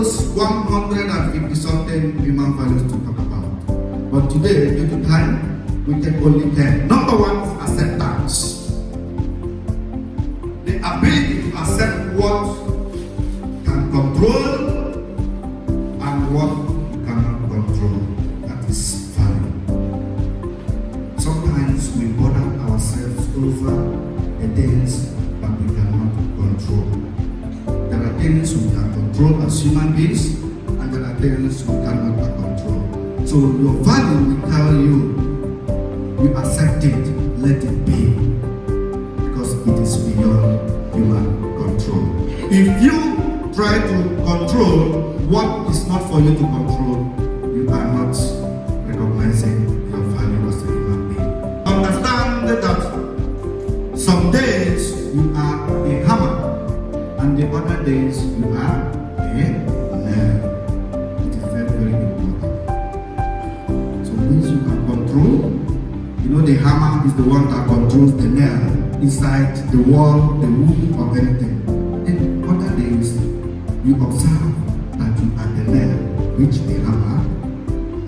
almost 150 something human values to talk about. But today, due to time, we take only 10. Number one is acceptance. The ability to accept what can control and what you cannot control. That is value. Sometimes we bother ourselves over the things that we cannot control. There are things we can control as human beings, and there are things we cannot control. So your value will tell you, you accept it, let it be, because it is beyond human control. If you try to control what is not for you to control, you are not recognizing your value as a human being. Understand that some days you are a hammer, and the other days you are a nail. It is very, very important. So things you can control. You know, the hammer is the one that controls the nail inside the wall, the wood, or anything. In other days, you observe that you are the nail which the hammer,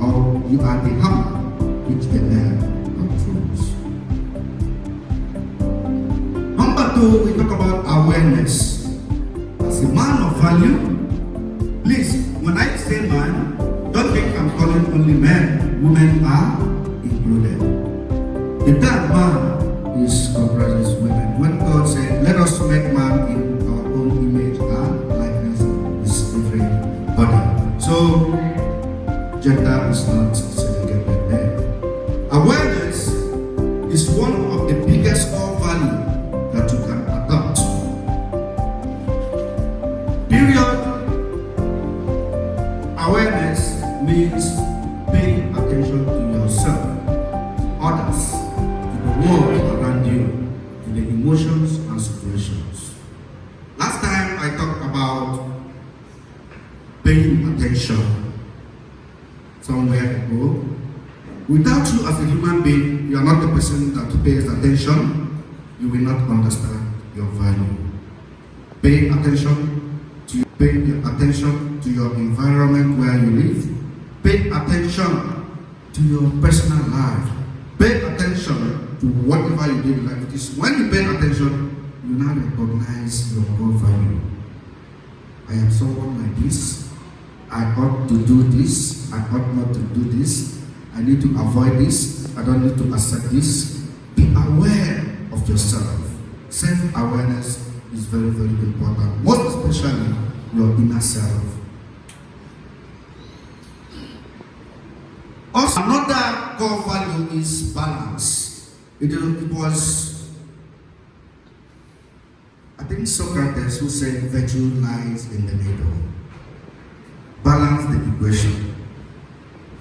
or you are the hammer which the nail controls. Number two, we talk about awareness. As a man of value, please, when I say man, don't think I'm calling only men. Women are included. The third man is comprises women. When God said, let us make man in our own image and likeness, is everybody. So, gender is not segregated there. Awareness is one of the biggest core value that you can adopt. Period. Awareness means paying attention to yourself, others, to the world around you, to the emotions and situations. Last time I talked about paying attention somewhere ago. Without you as a human being, you are not the person that pays attention, you will not understand your value. Pay attention to your environment where you live. Pay attention to your personal life. Pay attention to whatever you do in life. It is when you pay attention, you now recognize your core value. I am someone like this. I ought to do this. I ought not to do this. I need to avoid this. I don't need to accept this. Be aware of yourself. Self-awareness is very, very important. Most especially your inner self. Also, another core value is balance. It was, I think, Socrates who said virtue lies in the middle. Balance the equation.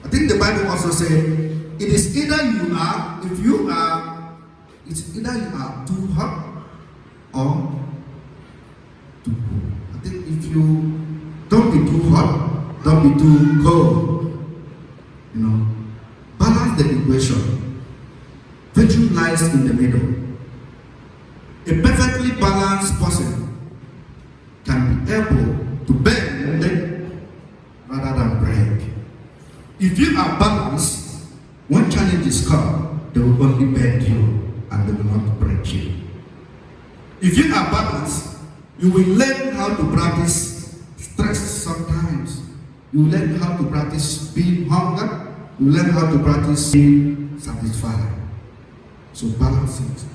I think the Bible also said it is either you are, it's either you are too hot or too cold. I think if you don't be too hot, don't be too cold. You know, balance the equation. Virtue lies in the middle. A perfectly balanced person can be able to bend rather than break. If you are balanced, when challenges come, they will only bend you and they will not break you. If you are balanced, you will learn how to practice stress sometimes. You learn how to practice being hunger. You learn how to practice being satisfied. So balance it.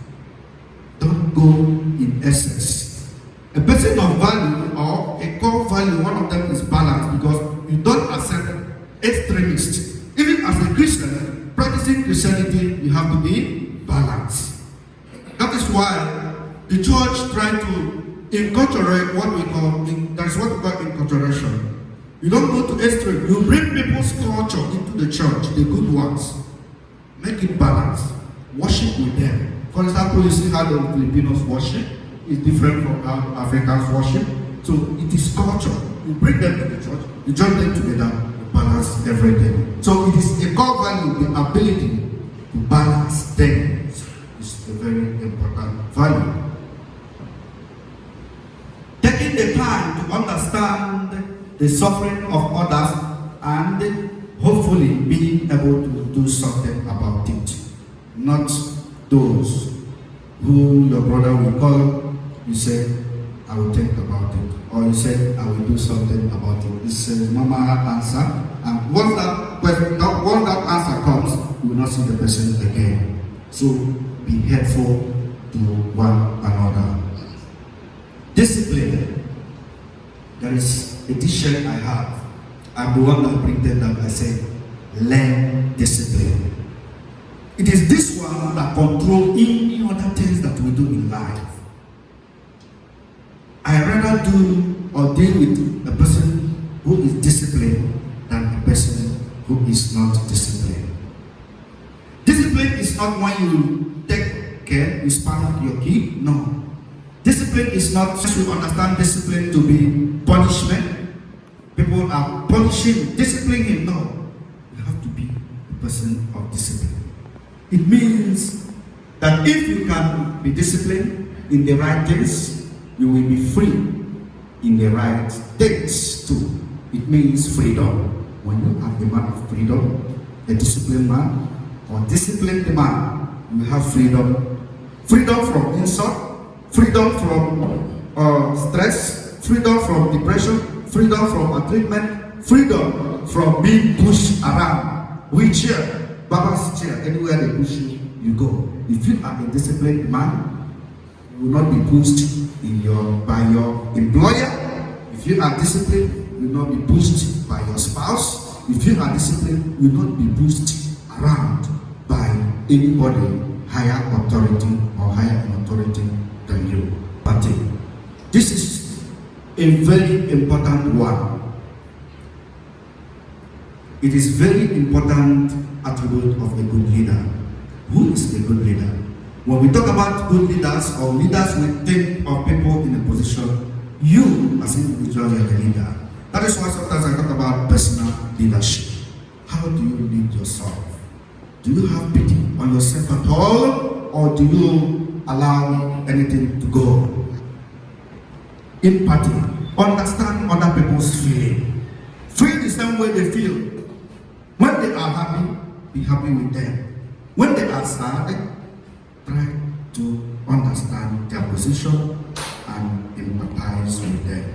Don't go in excess. A person of value or a core value, one of them is balance, because you don't accept extremists. Even as a Christian, practicing Christianity, you have to be balanced. That is why the church tried to inculturate what we call, that's what we call inculturation. You don't go to extreme. You bring people's culture into the church, the good ones. Make it balanced. Worship with them. For example, you see how the Filipinos worship is different from how Africans worship. So it is culture. You bring them to the church, you join them together, you balance everything. So it is a core value, the ability to balance things is a very important value. Taking the time to understand the suffering of others, and hopefully being able to do something about it. Not those who your brother will call, you say, I will think about it. Or you say, I will do something about it. It's a normal answer. And once that answer comes, you will not see the person again. So be helpful to one another. Discipline. There is a t-shirt I have. I'm the one that printed that. I said, learn discipline. It is this one that controls any other things that we do in life. I rather do or deal with a person who is disciplined than a person who is not disciplined. Discipline is not when you take care, you spank your kid. No. Discipline is not, you understand discipline to be punishment. People are punishing, disciplining. No. You have to be a person of discipline. It means that if you can be disciplined in the right things, you will be free in the right things too. It means freedom. When you are a man of freedom, a disciplined man, or disciplined man, you have freedom. Freedom from insult, freedom from stress, freedom from depression, freedom from treatment, freedom from being pushed around. Wheelchair, Baba's chair, anywhere they push you, you go. If you are a disciplined man, you will not be pushed by your employer. If you are disciplined, you will not be pushed by your spouse. If you are disciplined, you will not be pushed around by anybody higher authority or higher authority than you. But this is a very important one. It is very important attribute of a good leader. Who is a good leader? When we talk about good leaders or leaders, we think of people in a position. You as an individual, you are the leader. That is why sometimes I talk about personal leadership. How do you lead yourself? Do you have pity on yourself at all, or do you allow anything to go? Empathy. Understand other people's feeling. Feel the same way they feel. When they are happy, be happy with them. When they are sad, try to understand their position and empathize with them.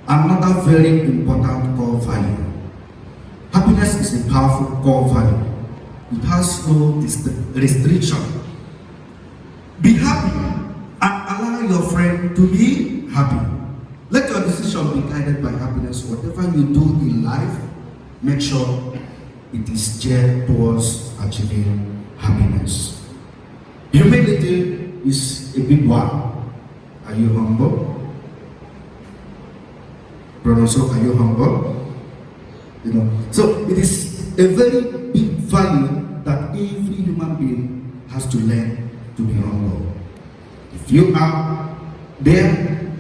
Another very important core value. Happiness is a powerful core value. It has no restriction. Be happy and allow your friend to be happy. Let your decision be guided by happiness. Whatever you do in life, make sure it is geared towards achieving happiness. Humility is a big one. Are you humble? Brother, so are you humble? So it is a very big value that every human being has to learn to be humble. If you are there,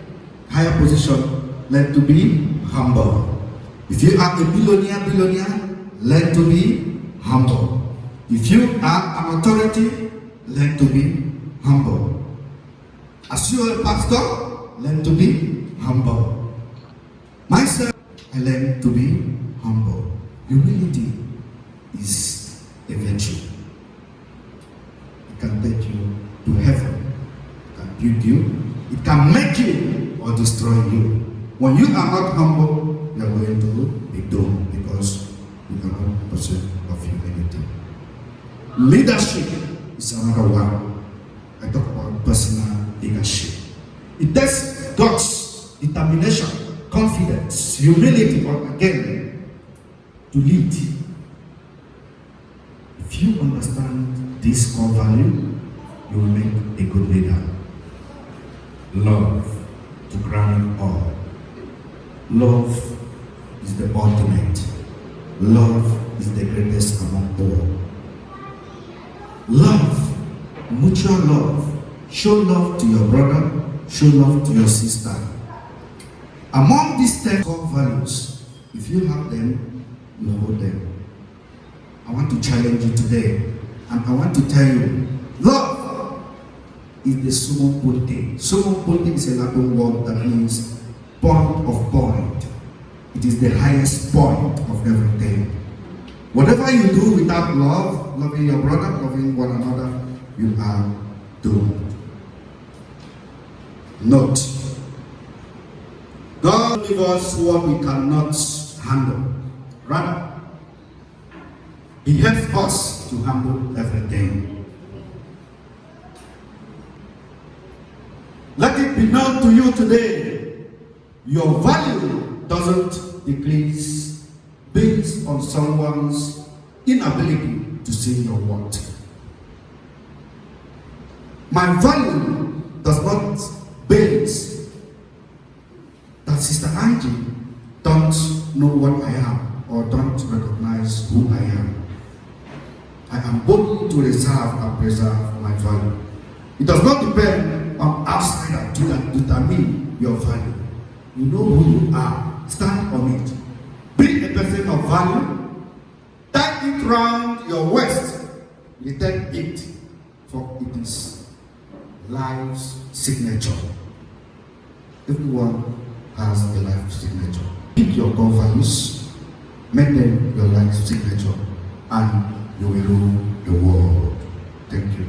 higher position, learn to be humble. If you are a billionaire, learn to be humble. If you are an authority, learn to be humble. As you are a pastor, learn to be humble. Myself, I learned to be humble. Humility is a virtue. It can take you to heaven. It can build you. It can make you or destroy you. When you are not humble, you are going to be doomed because you are not a person of humility. Leadership is another one. I talk about personal leadership. It takes guts, determination, confidence, humility, or again, to lead. If you understand this core value, you will make a good leader. Love to crown it all. Love is the ultimate. Love is the greatest among all. Love, mutual love. Show love to your brother, show love to your sister. Among these 10 core values, if you have them, you hold them. I want to challenge you today, and I want to tell you, love is the summum ponte. Summum ponte is a Latin word that means point of point. It is the highest point of everything. Whatever you do without love, loving your brother, loving one another, you are doomed. Note, God gives us what we cannot handle. Rather, He helps us to handle everything. Let it be known to you today, your value doesn't decrease based on someone's inability to see your worth. My value does not base that Sister Angie don't know what I am or don't recognize who I am. I am boldly to reserve and preserve my value. It does not depend on outsider to determine your value. You know who you are. Stand on it. Be a person of value. Tie it round your waist. Return it, for it is life's signature. Everyone has a life signature. Pick your core values, make them your life signature, and you will rule the world. Thank you.